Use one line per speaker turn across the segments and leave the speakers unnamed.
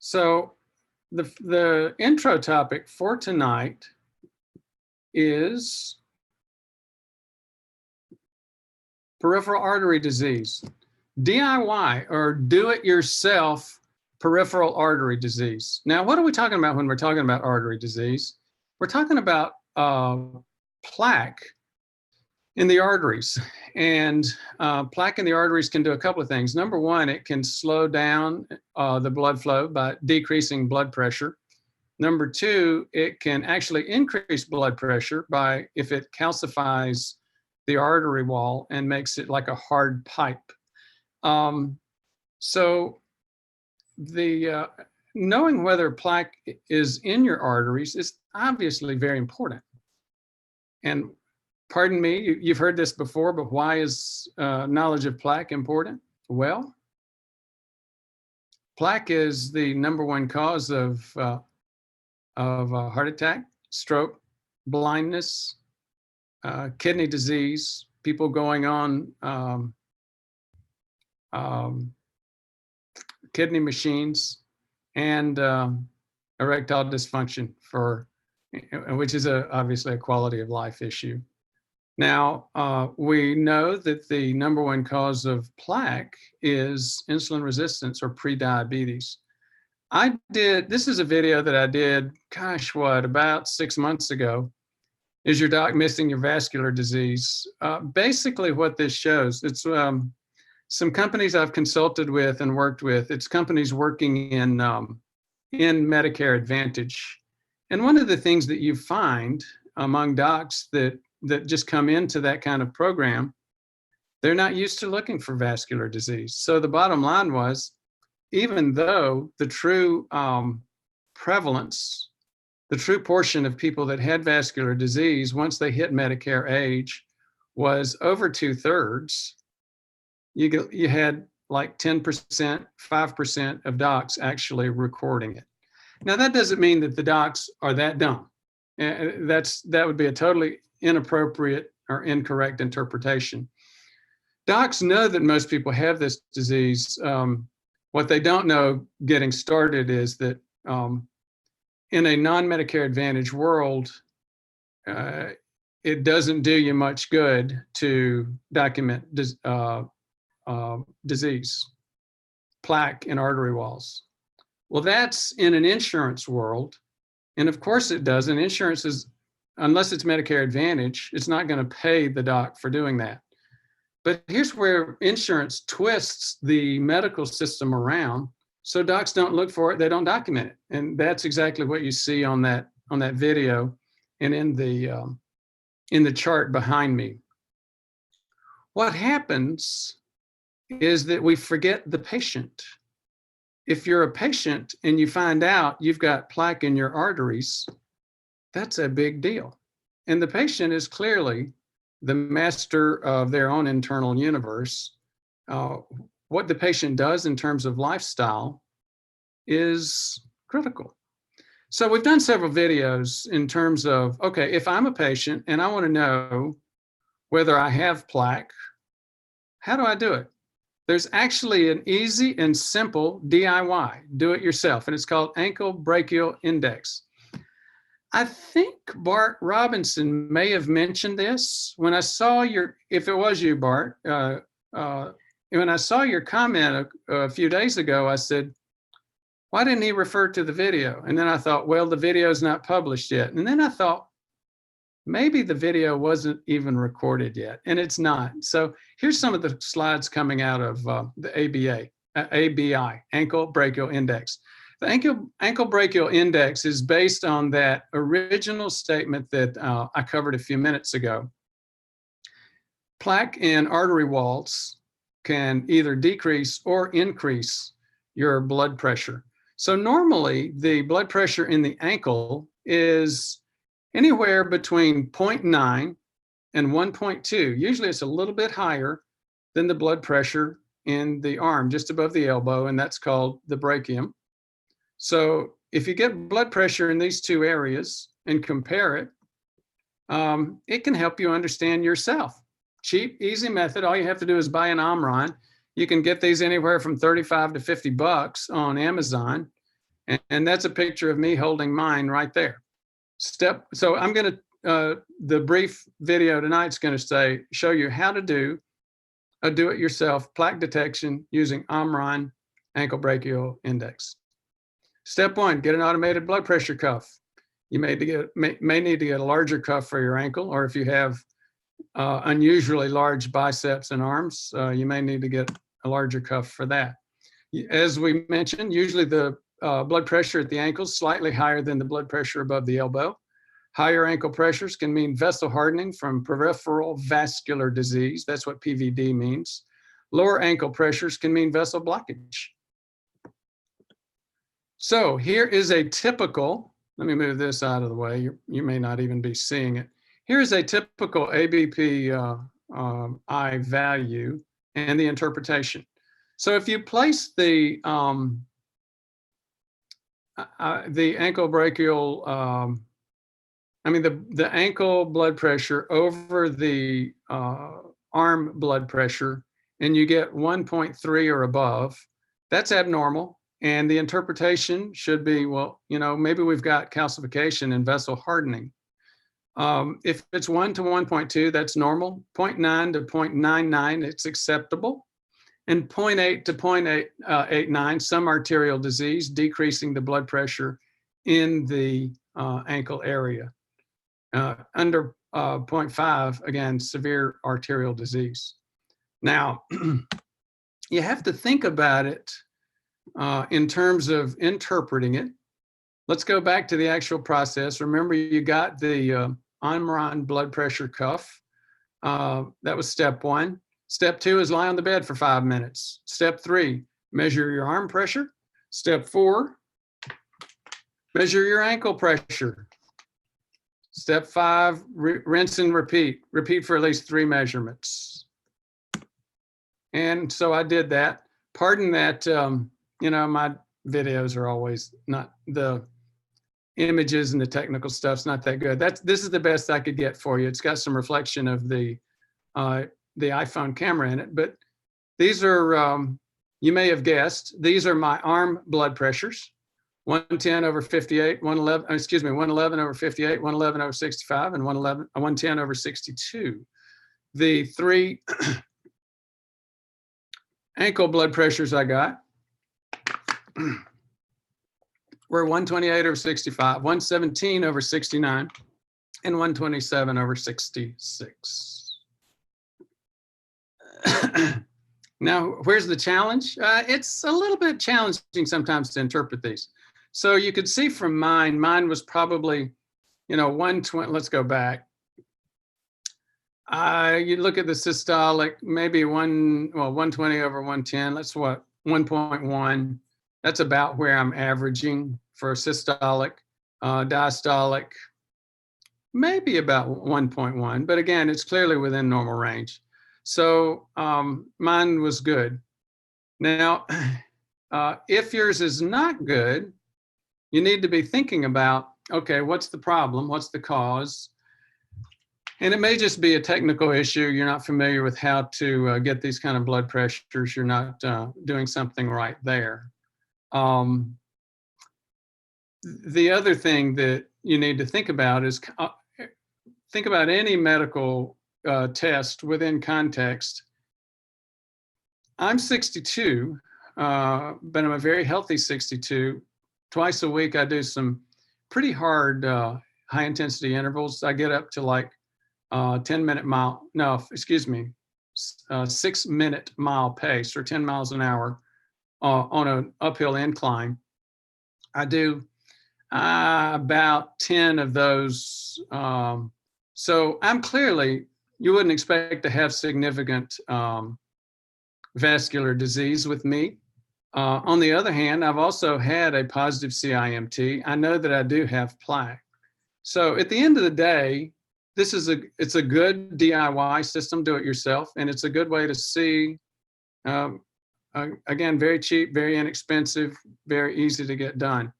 So the intro topic for tonight is peripheral artery disease, DIY or do-it-yourself peripheral artery disease. Now, what are we talking about when we're talking about artery disease? We're talking about plaque in the arteries. And plaque in the arteries can do a couple of things. Number one, it can slow down the blood flow by decreasing blood pressure. Number two, it can actually increase blood pressure by if it calcifies the artery wall and makes it like a hard pipe. So the knowing whether plaque is in your arteries is obviously very important. And pardon me, you've heard this before, but why is knowledge of plaque important? Well, plaque is the number one cause of heart attack, stroke, blindness, kidney disease, people going on kidney machines, and erectile dysfunction, which is obviously a quality of life issue. Now, we know that the number one cause of plaque is insulin resistance or prediabetes. This is a video that I did, about 6 months ago. Is your doc missing your vascular disease? Basically what this shows, it's some companies I've consulted with and worked with. It's companies working in Medicare Advantage. And one of the things that you find among docs that just come into that kind of program, they're not used to looking for vascular disease. So the bottom line was, even though the true prevalence, the true portion of people that had vascular disease once they hit Medicare age was over 2/3, you had like 10%, 5% of docs actually recording it. Now, that doesn't mean that the docs are that dumb. That would be a totally inappropriate or incorrect interpretation. Docs know that most people have this disease. What they don't know getting started is that in a non-Medicare Advantage world, it doesn't do you much good to document disease, plaque in artery walls. Well, that's in an insurance world. And of course it does. And insurance is, unless it's Medicare Advantage, it's not going to pay the doc for doing that. But here's where insurance twists the medical system around. So docs don't look for it, they don't document it. And that's exactly what you see on that video and in the chart behind me. What happens is that we forget the patient. If you're a patient and you find out you've got plaque in your arteries, that's a big deal. And the patient is clearly the master of their own internal universe. What the patient does in terms of lifestyle is critical. So we've done several videos in terms of, okay, if I'm a patient and I want to know whether I have plaque, how do I do it? There's actually an easy and simple DIY, do it yourself, and it's called Ankle Brachial Index. I think Bart Robinson may have mentioned this when I saw if it was you, Bart, when I saw your comment a few days ago, I said, why didn't he refer to the video? And then I thought, well, the video is not published yet. And then I thought, maybe the video wasn't even recorded yet, and it's not. So here's some of the slides coming out of the ABI, Ankle Brachial Index. The ankle brachial index is based on that original statement that I covered a few minutes ago. Plaque in artery walls can either decrease or increase your blood pressure. So normally the blood pressure in the ankle is anywhere between 0.9 and 1.2. Usually it's a little bit higher than the blood pressure in the arm, just above the elbow, and that's called the brachium. So if you get blood pressure in these two areas and compare it, it can help you understand yourself. Cheap, easy method. All you have to do is buy an Omron. You can get these anywhere from $35 to $50 on Amazon. And that's a picture of me holding mine right there. So I'm going to, the brief video tonight's going to show you how to do a do-it-yourself plaque detection using Omron ankle brachial index. Step 1, get an automated blood pressure cuff. You may need to get a larger cuff for your ankle, or if you have unusually large biceps and arms, you may need to get a larger cuff for that. As we mentioned, usually the blood pressure at the ankle is slightly higher than the blood pressure above the elbow. Higher ankle pressures can mean vessel hardening from peripheral vascular disease. That's what PVD means. Lower ankle pressures can mean vessel blockage. So here is a typical, let me move this out of the way. You may not even be seeing it. Here's a typical ABP I value and the interpretation. So if you place the ankle brachial, the ankle blood pressure over the arm blood pressure, and you get 1.3 or above, that's abnormal. And the interpretation should be, well, maybe we've got calcification and vessel hardening. If it's 1 to 1.2, that's normal. 0.9 to 0.99, it's acceptable. And 0.8 to 0.89, some arterial disease, decreasing the blood pressure in the ankle area. Under 0.5, again, severe arterial disease. Now, you have to think about it in terms of interpreting it. Let's go back to the actual process. Remember, you got the Omron blood pressure cuff. That was step 1. Step 2 is lie on the bed for 5 minutes. Step 3, measure your arm pressure. Step 4, measure your ankle pressure. Step 5, rinse and repeat. Repeat for at least 3 measurements. And so I did that. Pardon that, my videos are always not, the images and the technical stuff's not that good. This is the best I could get for you. It's got some reflection of the iPhone camera in it, but these are, you may have guessed, these are my arm blood pressures. 110 over 58, 111 over 58, 111 over 65, and 110 over 62. The 3 ankle blood pressures I got were 128 over 65, 117 over 69, and 127 over 66. Now, where's the challenge? It's a little bit challenging sometimes to interpret these. So you could see from mine was probably, 120, let's go back. You look at the systolic, maybe 120 over 110, that's what, 1.1. That's about where I'm averaging for systolic. Diastolic, maybe about 1.1, but again, it's clearly within normal range. So mine was good. Now, if yours is not good, you need to be thinking about, okay, what's the problem? What's the cause? And it may just be a technical issue. You're not familiar with how to get these kind of blood pressures. You're not doing something right there. The other thing that you need to think about is think about any medical test within context. I'm 62, but I'm a very healthy 62. Twice a week, I do some pretty hard high intensity intervals. I get up to like 6-minute mile pace, or 10 miles an hour on an uphill incline. I do about 10 of those. So I'm clearly, you wouldn't expect to have significant vascular disease with me. On the other hand, I've also had a positive CIMT. I know that I do have plaque. So at the end of the day, it's a good DIY system, do it yourself, and it's a good way to see, again, very cheap, very inexpensive, very easy to get done.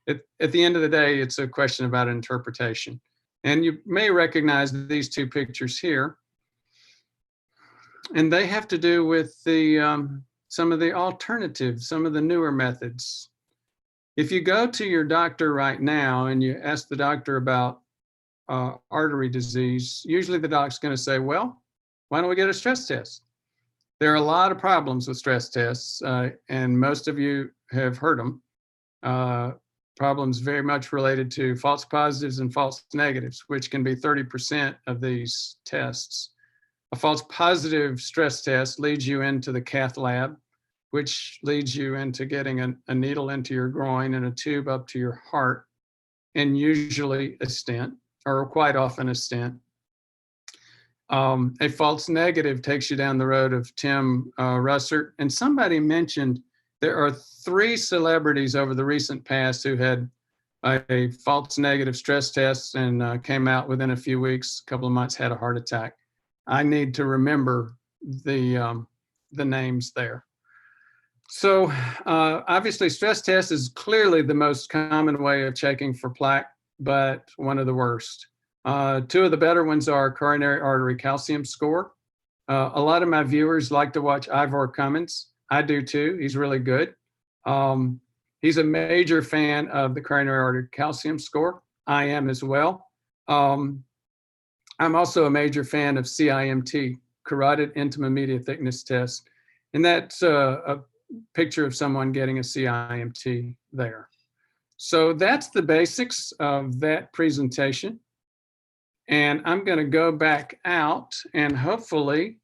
At the end of the day, it's a question about interpretation. And you may recognize these 2 pictures here, and they have to do with the some of the alternatives, some of the newer methods. If you go to your doctor right now and you ask the doctor about artery disease, usually the doc's going to say, well, why don't we get a stress test? There are a lot of problems with stress tests, and most of you have heard them. Problems very much related to false positives and false negatives, which can be 30% of these tests. A false positive stress test leads you into the cath lab, which leads you into getting a needle into your groin and a tube up to your heart, and usually a stent, or quite often a stent. A false negative takes you down the road of Tim Russert. And somebody mentioned there are 3 celebrities over the recent past who had a false negative stress test and came out within a few weeks, a couple of months, had a heart attack. I need to remember the names there. So obviously stress test is clearly the most common way of checking for plaque, but one of the worst. 2 of the better ones are coronary artery calcium score. A lot of my viewers like to watch Ivor Cummins. I do too. He's really good. He's a major fan of the coronary artery calcium score. I am as well. I'm also a major fan of CIMT, carotid intima media thickness test. And that's a picture of someone getting a CIMT there. So that's the basics of that presentation. And I'm going to go back out, and hopefully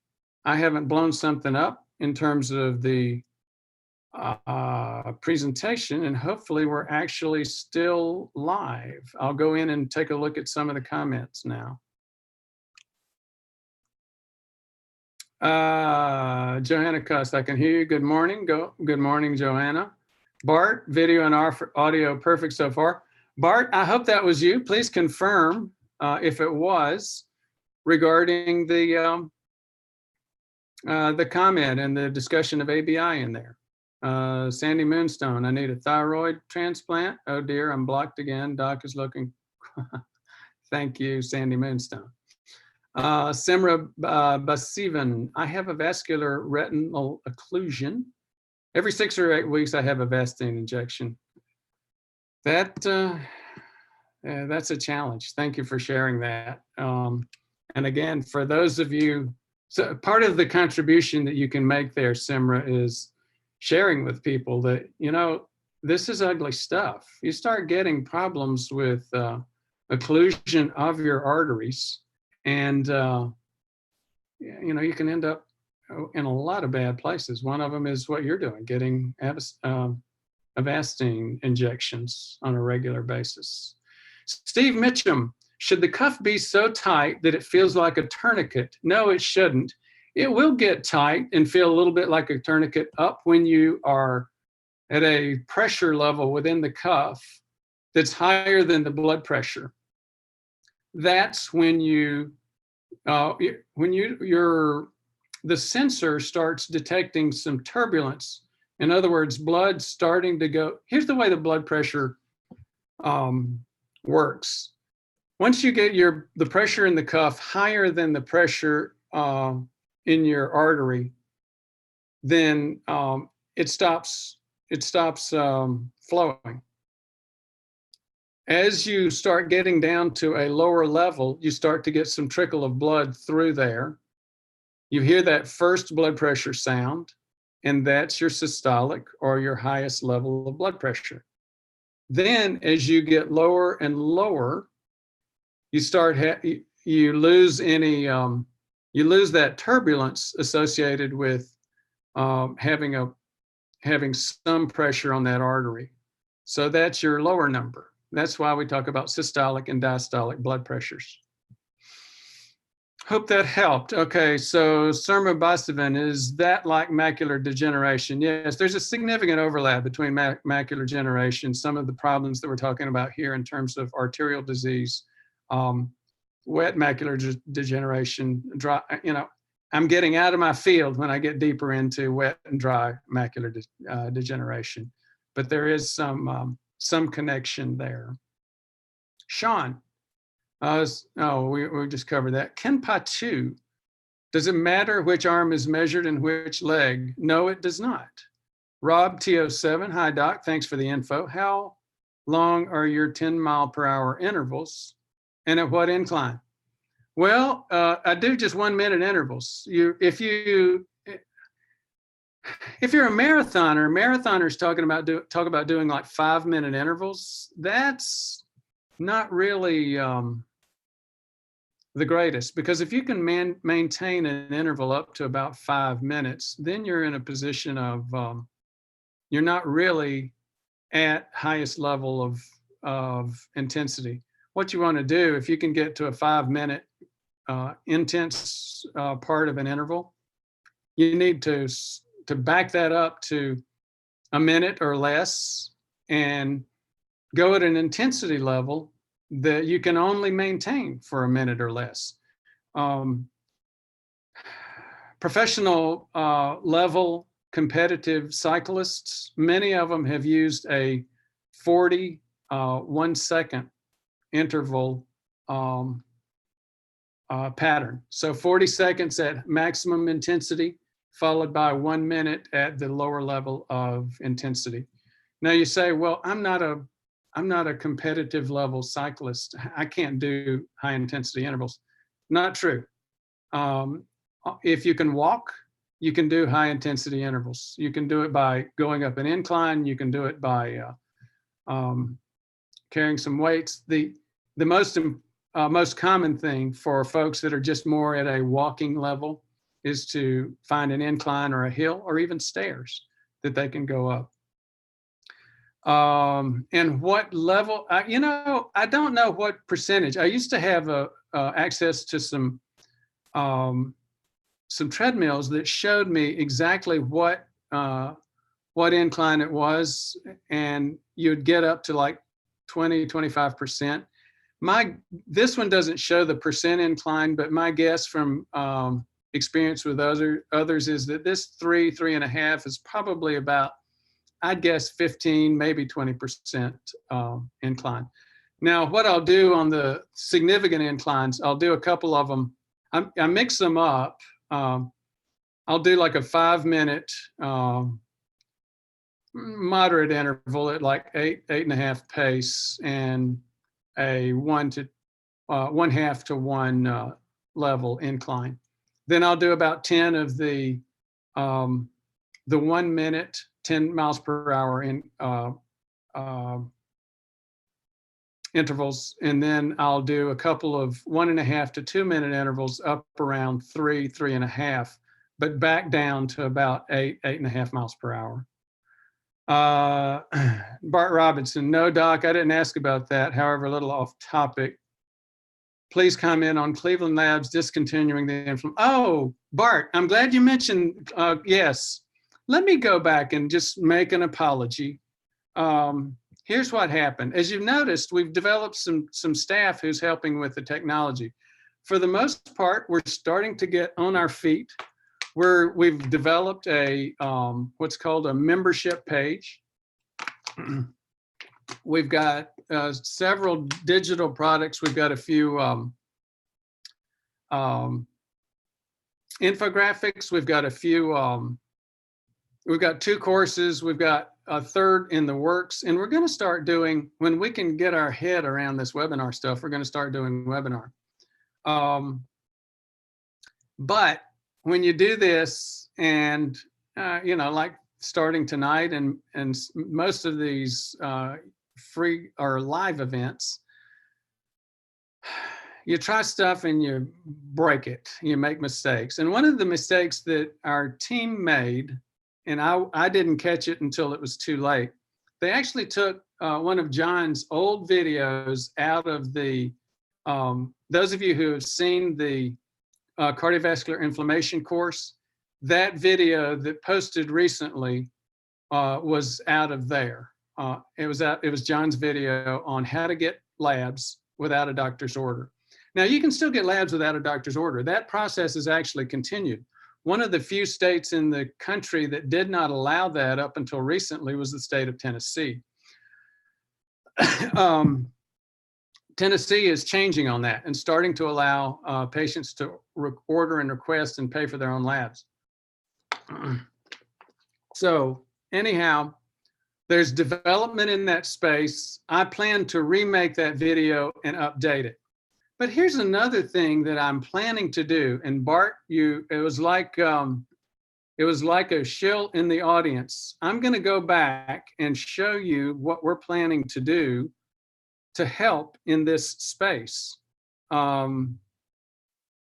I haven't blown something up in terms of the presentation, and hopefully we're actually still live. I'll go in and take a look at some of the comments now. Johanna Cuss, I can hear you. Good morning. Good morning, Johanna. Bart, video and audio perfect so far. Bart, I hope that was you. Please confirm if it was, regarding the comment and the discussion of ABI in there. Sandy Moonstone, I need a thyroid transplant. Oh dear, I'm blocked again. Doc is looking. Thank you, Sandy Moonstone. Simra Basivan, I have a vascular retinal occlusion. Every 6 or 8 weeks, I have a Vastine injection. That's a challenge. Thank you for sharing that. And again, for those of you, so part of the contribution that you can make there, Simra, is sharing with people that, you know, this is ugly stuff. You start getting problems with occlusion of your arteries, and you know, you can end up in a lot of bad places. One of them is what you're doing, getting Avastin injections on a regular basis. Steve Mitchum, should the cuff be so tight that it feels like a tourniquet? No, it shouldn't. It will get tight and feel a little bit like a tourniquet up when you are at a pressure level within the cuff that's higher than the blood pressure. That's when the sensor starts detecting some turbulence. In other words, blood starting to go. Here's the way the blood pressure works. Once you get the pressure in the cuff higher than the pressure in your artery, then it stops flowing. As you start getting down to a lower level, you start to get some trickle of blood through there. You hear that first blood pressure sound, and that's your systolic or your highest level of blood pressure. Then as you get lower and lower, you start you lose any you lose that turbulence associated with having some pressure on that artery. So that's your lower number. That's why we talk about systolic and diastolic blood pressures. Hope that helped. Okay, so Surma Basivan, is that like macular degeneration? Yes, there's a significant overlap between macular degeneration, some of the problems that we're talking about here in terms of arterial disease, wet macular degeneration, dry, you know, I'm getting out of my field when I get deeper into wet and dry macular degeneration, but there is some connection there. Sean, we just covered that. Ken Patu, does it matter which arm is measured and which leg? No, it does not. Rob T07, hi doc, thanks for the info. How long are your 10-mile-per-hour intervals and at what incline? Well, I do just 1 minute intervals. If you're a marathoner, marathoners talk about doing like 5-minute intervals. That's not really the greatest, because if you can maintain an interval up to about 5 minutes, then you're in a position of you're not really at highest level of intensity. What you want to do, if you can get to a 5-minute intense part of an interval, you need to back that up to a minute or less and go at an intensity level that you can only maintain for a minute or less. Professional level competitive cyclists, many of them have used a 40 1-second interval pattern. So 40 seconds at maximum intensity, followed by 1 minute at the lower level of intensity. Now you say, well, I'm not a competitive level cyclist. I can't do high intensity intervals. Not true. If you can walk, you can do high intensity intervals. You can do it by going up an incline. You can do it by carrying some weights. The most common thing for folks that are just more at a walking level is to find an incline or a hill or even stairs that they can go up. And what level, I don't know what percentage. I used to have access to some treadmills that showed me exactly what incline it was, and you'd get up to like 20-25%. This one doesn't show the percent incline, but my guess from experience with others is that this 3.5 is probably about, I'd guess 15, maybe 20% incline. Now, what I'll do on the significant inclines, I'll do a couple of them. I mix them up. I'll do like a 5-minute moderate interval at like 8.5 pace and a 1/2 to 1 level incline. Then I'll do about 10 of the 1 minute, 10 miles per hour in intervals, and then I'll do a couple of 1.5 to 2 minute intervals up around 3.5, but back down to about 8.5 miles per hour. Bart Robinson, no doc, I didn't ask about that. However, a little off topic. Please comment on Cleveland Labs discontinuing the inflammation. Oh, Bart, I'm glad you mentioned, yes. Let me go back and just make an apology. Here's what happened. As you've noticed, we've developed some staff who's helping with the technology. For the most part, we're starting to get on our feet. We've developed a what's called a membership page. We've got several digital products. We've got a few infographics. We've got a few. We've got 2 courses. We've got a 3rd in the works, and we're going to start doing, when we can get our head around this webinar stuff, we're going to start doing webinar. But when you do this, and like starting tonight, and most of these free or live events, you try stuff and you break it, you make mistakes. And one of the mistakes that our team made, and I didn't catch it until it was too late, they actually took one of John's old videos out of the, those of you who have seen the cardiovascular inflammation course, that video that posted recently was out of there. It was John's video on how to get labs without a doctor's order. Now, you can still get labs without a doctor's order. That process is actually continued. One of the few states in the country that did not allow that up until recently was the state of Tennessee. Tennessee is changing on that and starting to allow patients to order and request and pay for their own labs. So anyhow, there's development in that space. I plan to remake that video and update it. But here's another thing that I'm planning to do. And Bart, it was like a shill in the audience. I'm going to go back and show you what we're planning to do to help in this space.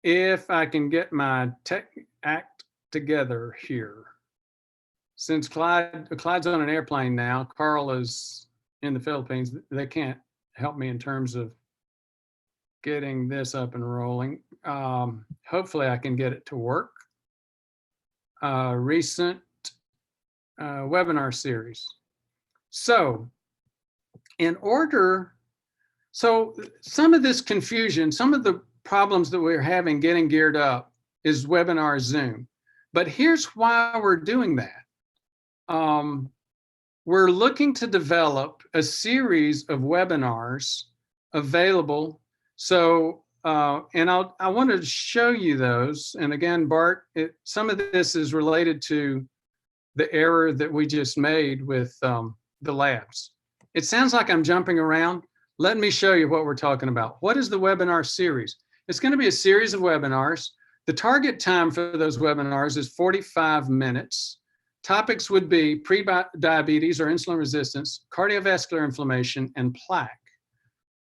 If I can get my tech act together here. Since Clyde's on an airplane now, Carl is in the Philippines, they can't help me in terms of getting this up and rolling. Hopefully I can get it to work. Recent webinar series. So some of this confusion, some of the problems that we're having getting geared up is webinar Zoom. But here's why we're doing that. We're looking to develop a series of webinars available. So, and I wanted to show you those. And again, Bart, some of this is related to the error that we just made with the labs. It sounds like I'm jumping around. Let me show you what we're talking about. What is the webinar series? It's going to be a series of webinars. The target time for those webinars is 45 minutes. Topics would be pre-diabetes or insulin resistance, cardiovascular inflammation, and plaque.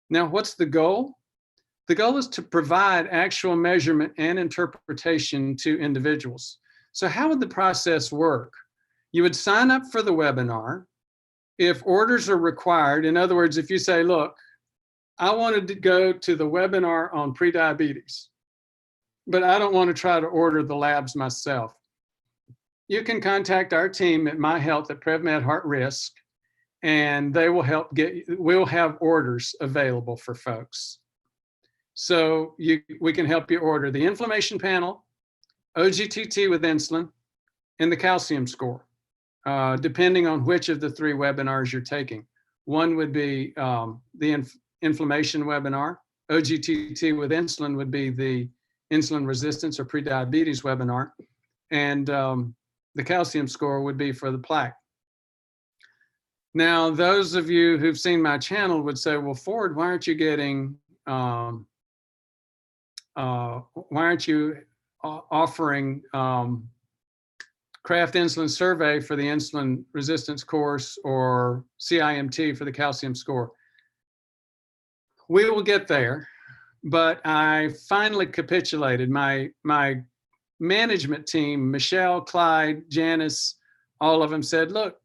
Now, what's the goal? The goal is to provide actual measurement and interpretation to individuals. So how would the process work? You would sign up for the webinar. If orders are required, in other words, if you say, look, I wanted to go to the webinar on pre-diabetes, but I don't want to try to order the labs myself. You can contact our team at My Health at PrevMed Heart Risk, and they will help we'll have orders available for folks. So we can help you order the inflammation panel, OGTT with insulin, and the calcium score, depending on which of the 3 webinars you're taking. One would be the inflammation webinar. OGTT with insulin would be the insulin resistance or prediabetes webinar. And the calcium score would be for the plaque. Now, those of you who've seen my channel would say, well, Ford, why aren't you getting, why aren't you offering Kraft Insulin Survey for the insulin resistance course or CIMT for the calcium score? We will get there, but I finally capitulated. My management team, Michelle, Clyde, Janice, all of them said, look,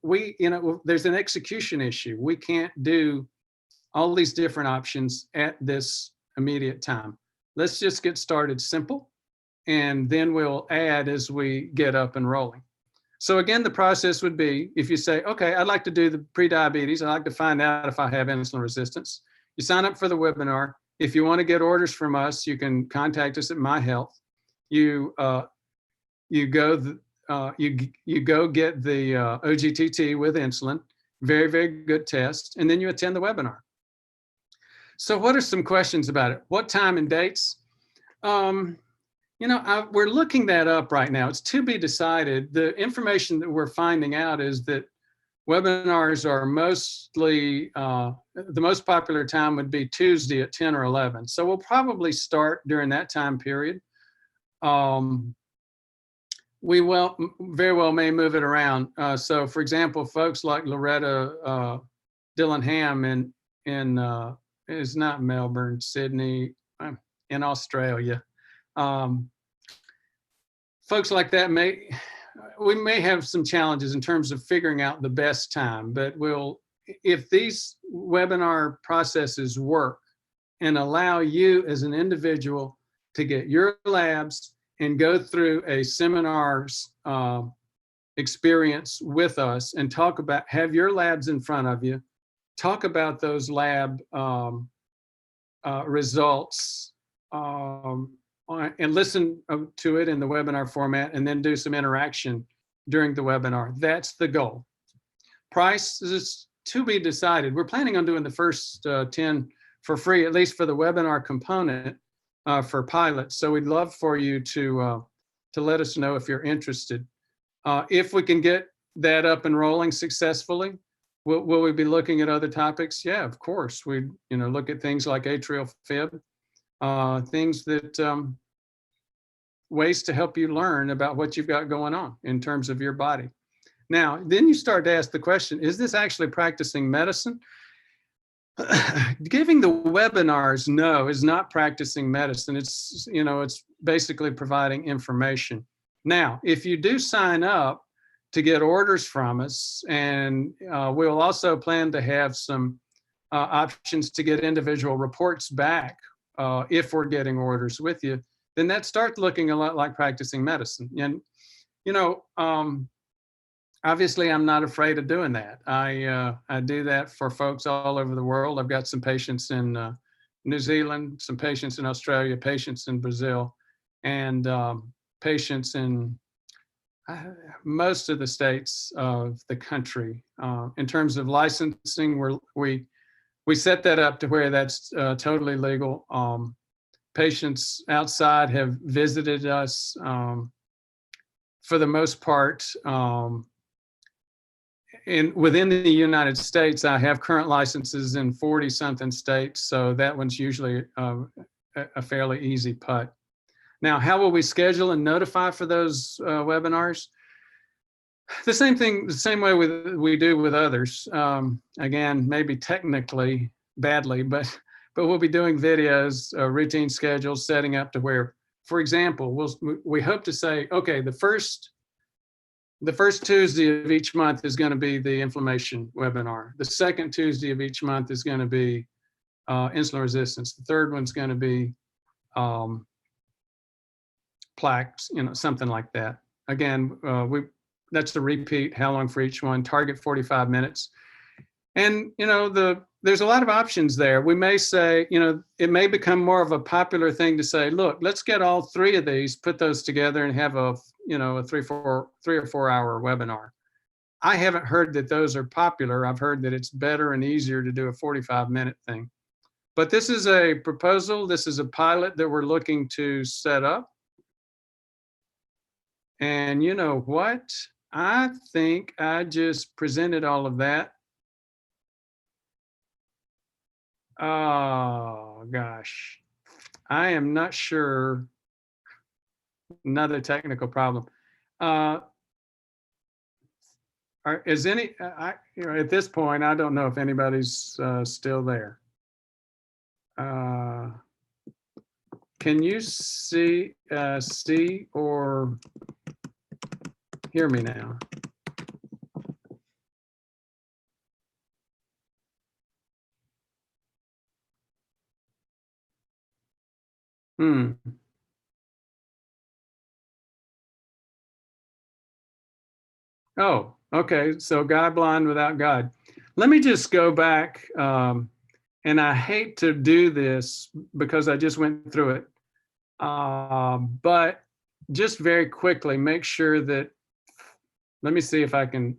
there's an execution issue. We can't do all these different options at this immediate time. Let's just get started simple, and then we'll add as we get up and rolling. So again, the process would be, if you say, okay, I'd like to do the pre-diabetes, I'd like to find out if I have insulin resistance. You sign up for the webinar. If you want to get orders from us, you can contact us at My Health. You go get the OGTT with insulin, very, very good test, and then you attend the webinar. So what are some questions about it? What time and dates? We're looking that up right now. It's to be decided. The information that we're finding out is that webinars are mostly, the most popular time would be Tuesday at 10 or 11. So we'll probably start during that time period. We very well may move it around. So for example, folks like Loretta Dillingham is not Melbourne, Sydney, in Australia. Folks like that we may have some challenges in terms of figuring out the best time, but if these webinar processes work and allow you as an individual to get your labs and go through a seminars experience with us and have your labs in front of you, talk about those lab results, and listen to it in the webinar format, and then do some interaction during the webinar. That's the goal. Price is to be decided. We're planning on doing the first 10 for free, at least for the webinar component for pilots. So we'd love for you to let us know if you're interested. If we can get that up and rolling successfully, will we be looking at other topics? Yeah, of course. We look at things like atrial fib, things that ways to help you learn about what you've got going on in terms of your body. Now, then you start to ask the question, is this actually practicing medicine? Giving the webinars, no, is not practicing medicine. It's basically providing information. Now, if you do sign up to get orders from us, and we'll also plan to have some options to get individual reports back if we're getting orders with you, then that starts looking a lot like practicing medicine. And obviously, I'm not afraid of doing that. I do that for folks all over the world. I've got some patients in New Zealand, some patients in Australia, patients in Brazil, and patients in most of the states of the country. In terms of licensing, we set that up to where that's totally legal. Patients outside have visited us for the most part. Within the United States, I have current licenses in 40-something states, so that one's usually a fairly easy putt. Now, how will we schedule and notify for those webinars? The same way we do with others. Again, maybe technically badly, but we'll be doing videos, routine schedules, setting up to where, for example, we hope to say, okay, the first Tuesday of each month is going to be the inflammation webinar. The second Tuesday of each month is going to be insulin resistance. The third one's going to be plaques, something like that. Again, that's a repeat, how long for each one, target 45 minutes. And, there's a lot of options there. We may say, it may become more of a popular thing to say, look, let's get all three of these, put those together and have a 3 or 4 hour webinar. I haven't heard that those are popular. I've heard that it's better and easier to do a 45-minute thing. But this is a proposal. This is a pilot that we're looking to set up. And you know what? I think I just presented all of that. Oh, gosh. I am not sure. Another technical problem. Is any, at this point, I don't know if anybody's still there. Can you see or hear me now? Oh, okay. So guy blind without God. Let me just go back. And I hate to do this because I just went through it. But just very quickly, make sure that, let me see if I can,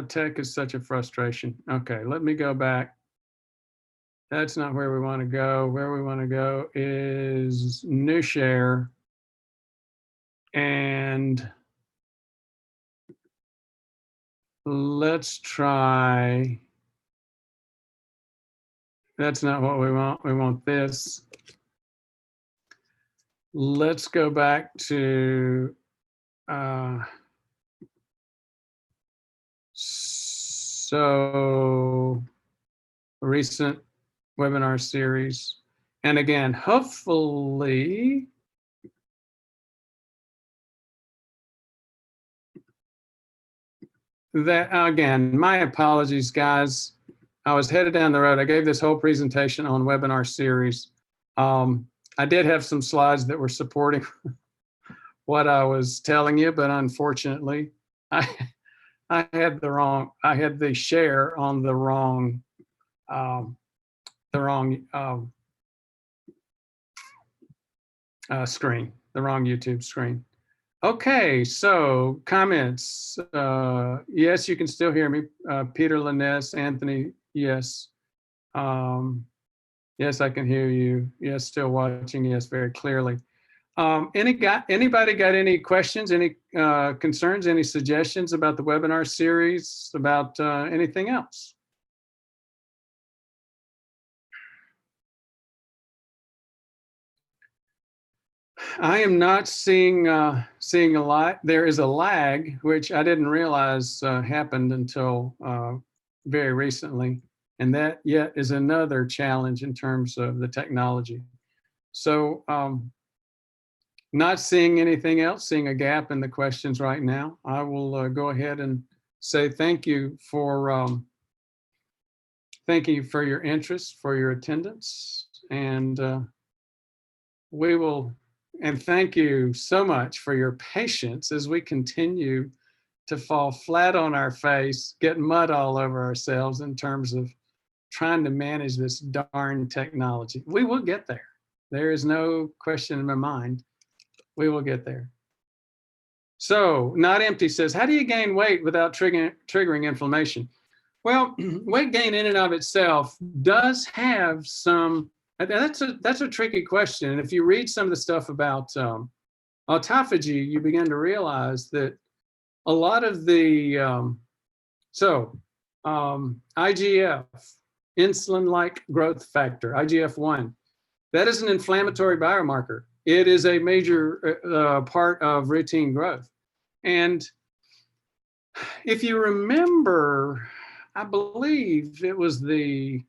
tech is such a frustration. Okay, let me go back. That's not where we want to go. Where we want to go is new share. And let's try, that's not what we want. We want this. Let's go back to so recent webinar series. And again, hopefully, that, again, my apologies, guys. I was headed down the road. I gave this whole presentation on webinar series. I did have some slides that were supporting what I was telling you, but unfortunately, I had the share on the wrong screen, the wrong YouTube screen. Okay, so comments. Yes, you can still hear me. Peter Linnes, Anthony, yes. Yes, I can hear you. Yes, still watching, yes, very clearly. Anybody got any questions, any concerns, any suggestions about the webinar series, about anything else? I am not seeing seeing a lot. There is a lag, which I didn't realize happened until very recently, and that yet is another challenge in terms of the technology. So not seeing anything else, seeing a gap in the questions right now. I will go ahead and say thank you for your interest, for your attendance, and we will. And thank you so much for your patience as we continue to fall flat on our face, get mud all over ourselves in terms of trying to manage this darn technology. We will get there. There is no question in my mind. We will get there. So, Not Empty says, how do you gain weight without triggering inflammation? Well, weight gain in and of itself does have some. That's a tricky question. And if you read some of the stuff about autophagy, you begin to realize that a lot of the IGF, insulin-like growth factor, IGF-1, that is an inflammatory biomarker. It is a major part of routine growth. And if you remember, I believe it was the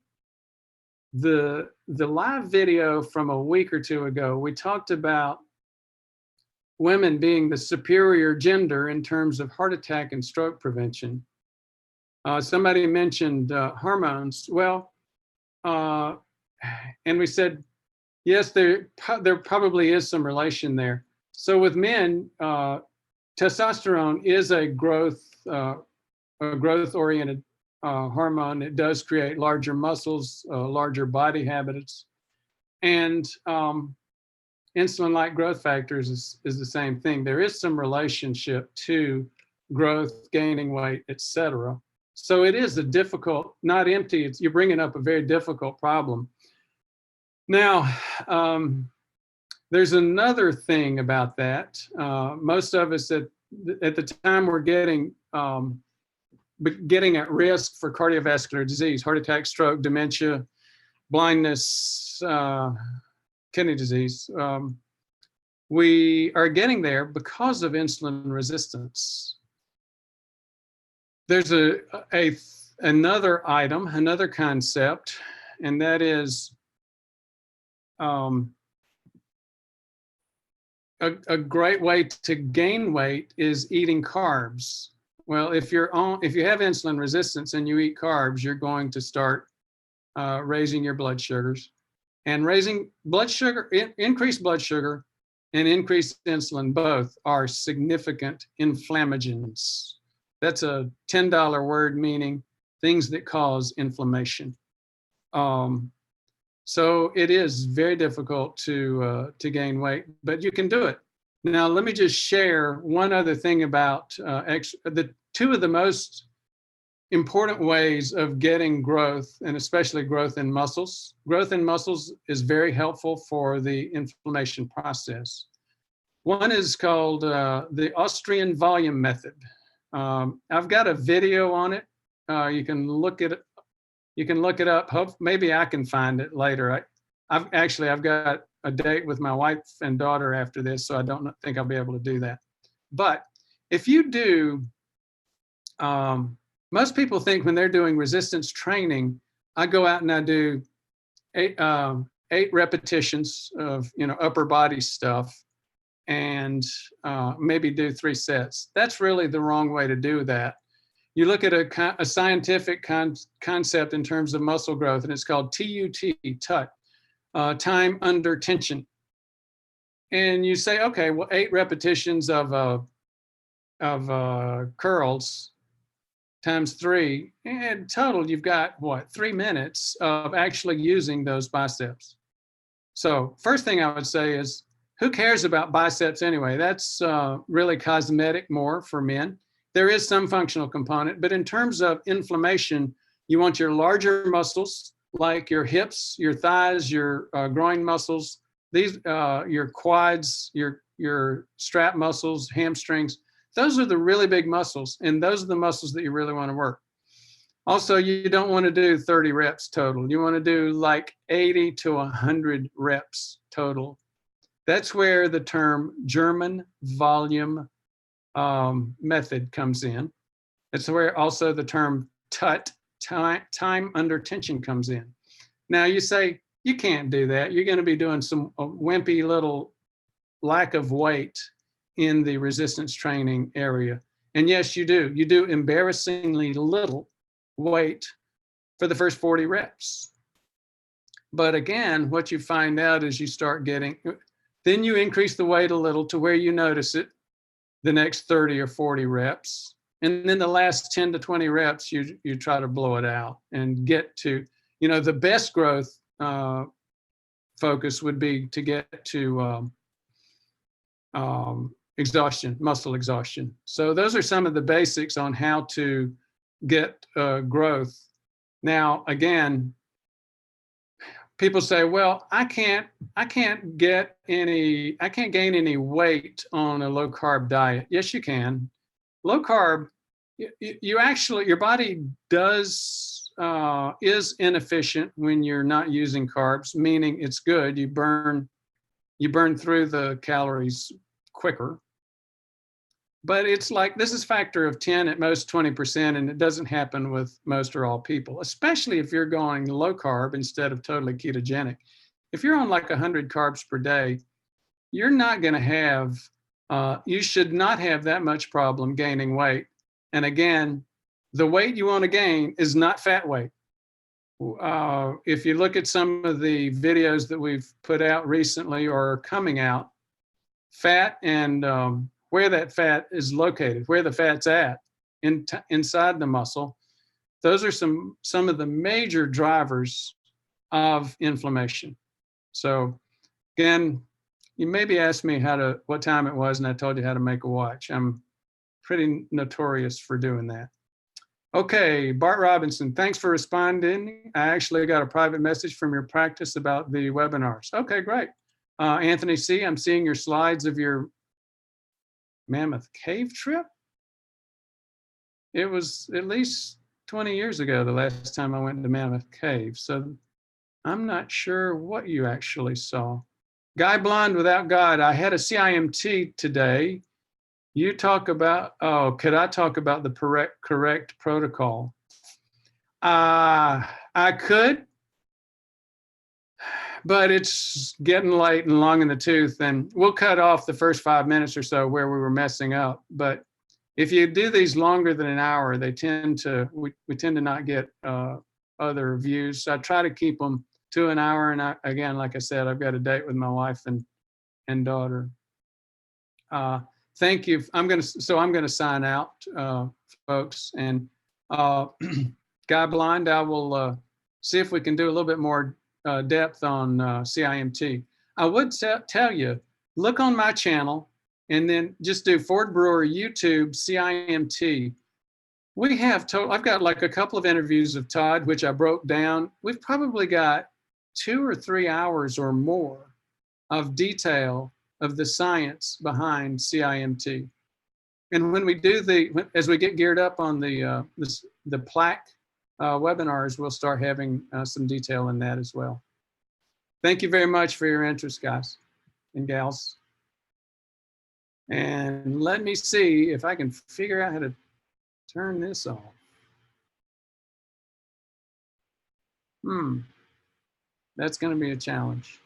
live video from a week or two ago, we talked about women being the superior gender in terms of heart attack and stroke prevention. Somebody mentioned hormones. Well, and we said, yes, there probably is some relation there. So with men, testosterone is a growth-oriented hormone. It does create larger muscles, larger body habits, and insulin-like growth factors is the same thing. There is some relationship to growth, gaining weight, etc. So it is a difficult, not empty. You're bringing up a very difficult problem. Now, there's another thing about that. Most of us at the time we're getting at risk for cardiovascular disease, heart attack, stroke, dementia, blindness, kidney disease. We are getting there because of insulin resistance. There's another item, another concept, and that is a great way to gain weight is eating carbs. Well, if you have insulin resistance and you eat carbs, you're going to start raising your blood sugars, and raising blood sugar, increased blood sugar and increased insulin both are significant inflammagens. That's a $10 word meaning things that cause inflammation. So it is very difficult to gain weight, but you can do it. Now, let me just share one other thing about the two of the most important ways of getting growth, and especially growth in muscles. Growth in muscles is very helpful for the inflammation process. One is called the Austrian volume method. I've got a video on it. You can look it up. Maybe I can find it later. I've got a date with my wife and daughter after this, so I don't think I'll be able to do that. But if you do, most people think when they're doing resistance training, I go out and I do 8 repetitions of upper body stuff, and maybe do 3 sets. That's really the wrong way to do that. You look at a scientific concept in terms of muscle growth, and it's called TUT, time under tension. And you say, okay, well, 8 repetitions of curls times 3, and total you've got what, 3 minutes of actually using those biceps. So first thing I would say is, who cares about biceps anyway? That's really cosmetic more for men. There is some functional component, but in terms of inflammation, you want your larger muscles like your hips, your thighs, your groin muscles, These, your quads, your strap muscles, hamstrings, those are the really big muscles, and those are the muscles that you really want to work. Also, you don't want to do 30 reps total. You want to do like 80 to 100 reps total. That's where the term German volume method comes in. That's where also the term TUT, time under tension, comes in. Now you say, you can't do that. You're going to be doing some wimpy little lack of weight in the resistance training area. And yes, you do. You do embarrassingly little weight for the first 40 reps. But again, what you find out is you start getting, then you increase the weight a little to where you notice it the next 30 or 40 reps. And then the last 10 to 20 reps, you try to blow it out and get to, you know, the best growth focus would be to get to exhaustion, muscle exhaustion. So those are some of the basics on how to get growth. Now, again, people say, well, I can't gain any weight on a low carb diet. Yes, you can. Low carb, you actually, your body does, is inefficient when you're not using carbs, meaning it's good. You burn through the calories quicker. But it's like, this is factor of 10, at most 20%, and it doesn't happen with most or all people, especially if you're going low carb instead of totally ketogenic. If you're on like 100 carbs per day, you're not going to have, you should not have that much problem gaining weight. And again, the weight you want to gain is not fat weight. If you look at some of the videos that we've put out recently or are coming out, fat and where that fat is located, where the fat's at inside the muscle, those are some of the major drivers of inflammation. So again, you maybe asked me what time it was, and I told you how to make a watch. I'm pretty notorious for doing that. Okay, Bart Robinson, thanks for responding. I actually got a private message from your practice about the webinars. Okay, great. Anthony C., I'm seeing your slides of your Mammoth Cave trip. It was at least 20 years ago, the last time I went to Mammoth Cave. So I'm not sure what you actually saw. Guy Blonde Without God, I had a CIMT today. You talk about, could I talk about the correct protocol? I could, but it's getting late and long in the tooth, and we'll cut off the first 5 minutes or so where we were messing up. But if you do these longer than an hour, we tend to not get other views. So I try to keep them to an hour. And again, like I said, I've got a date with my wife and daughter. Thank you. I'm going to sign out, folks. And Guy Blind, I will see if we can do a little bit more depth on CIMT. I would tell you, look on my channel and then just do Ford Brewer YouTube CIMT. We have I've got like a couple of interviews of Todd, which I broke down. We've probably got 2 or 3 hours or more of detail of the science behind CIMT. And when we do as we get geared up on the Plaque webinars, we'll start having some detail in that as well. Thank you very much for your interest, guys and gals. And let me see if I can figure out how to turn this off. That's going to be a challenge.